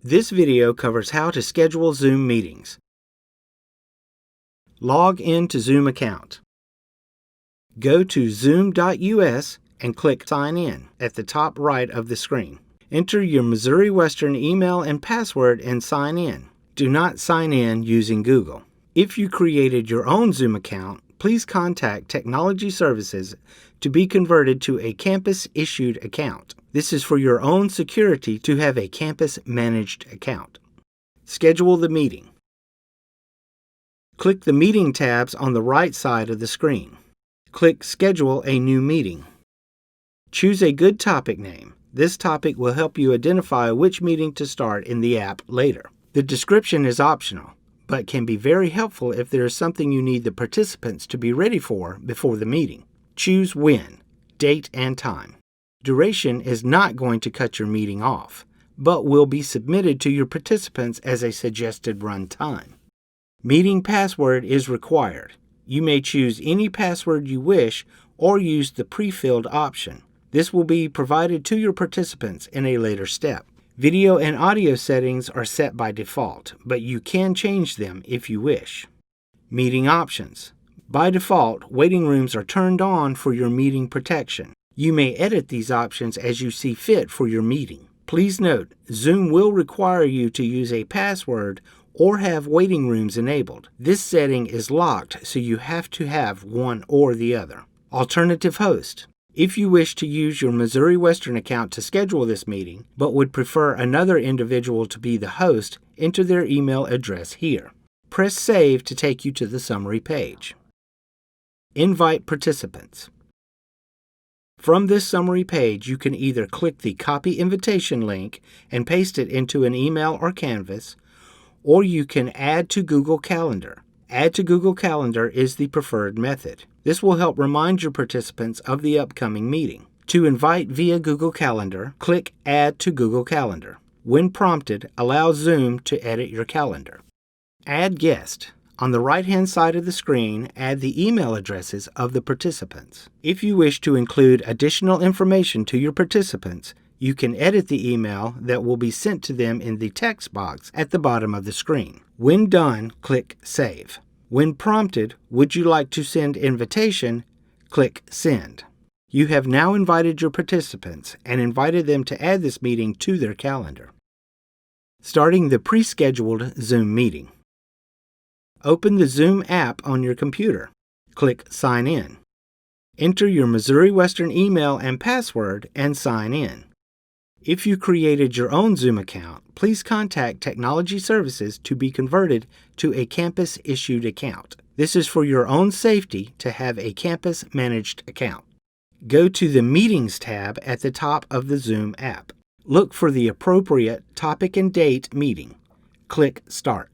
This video covers how to schedule Zoom meetings. Log in to Zoom account. Go to zoom.us and click Sign In at the top right of the screen. Enter your Missouri Western email and password and sign in. Do not sign in using Google. If you created your own Zoom account, please contact Technology Services to be converted to a campus-issued account. This is for your own security to have a campus-managed account. Schedule the meeting. Click the Meeting tabs on the right side of the screen. Click Schedule a new meeting. Choose a good topic name. This topic will help you identify which meeting to start in the app later. The description is optional, but can be very helpful if there is something you need the participants to be ready for before the meeting. Choose when, date, and time. Duration is not going to cut your meeting off, but will be submitted to your participants as a suggested run time. Meeting password is required. You may choose any password you wish or use the pre-filled option. This will be provided to your participants in a later step. Video and audio settings are set by default, but you can change them if you wish. Meeting options. By default, waiting rooms are turned on for your meeting protection. You may edit these options as you see fit for your meeting. Please note, Zoom will require you to use a password or have waiting rooms enabled. This setting is locked, so you have to have one or the other. Alternative host. If you wish to use your Missouri Western account to schedule this meeting, but would prefer another individual to be the host, enter their email address here. Press Save to take you to the summary page. Invite participants. From this summary page, you can either click the Copy Invitation link and paste it into an email or Canvas, or you can add to Google Calendar. Add to Google Calendar is the preferred method. This will help remind your participants of the upcoming meeting. To invite via Google Calendar, click Add to Google Calendar. When prompted, allow Zoom to edit your calendar. Add guest. On the right-hand side of the screen, add the email addresses of the participants. If you wish to include additional information to your participants, you can edit the email that will be sent to them in the text box at the bottom of the screen. When done, click Save. When prompted, would you like to send invitation? Click Send. You have now invited your participants and invited them to add this meeting to their calendar. Starting the pre-scheduled Zoom meeting. Open the Zoom app on your computer. Click Sign In. Enter your Missouri Western email and password and sign in. If you created your own Zoom account, please contact Technology Services to be converted to a campus-issued account. This is for your own safety to have a campus-managed account. Go to the Meetings tab at the top of the Zoom app. Look for the appropriate topic and date meeting. Click Start.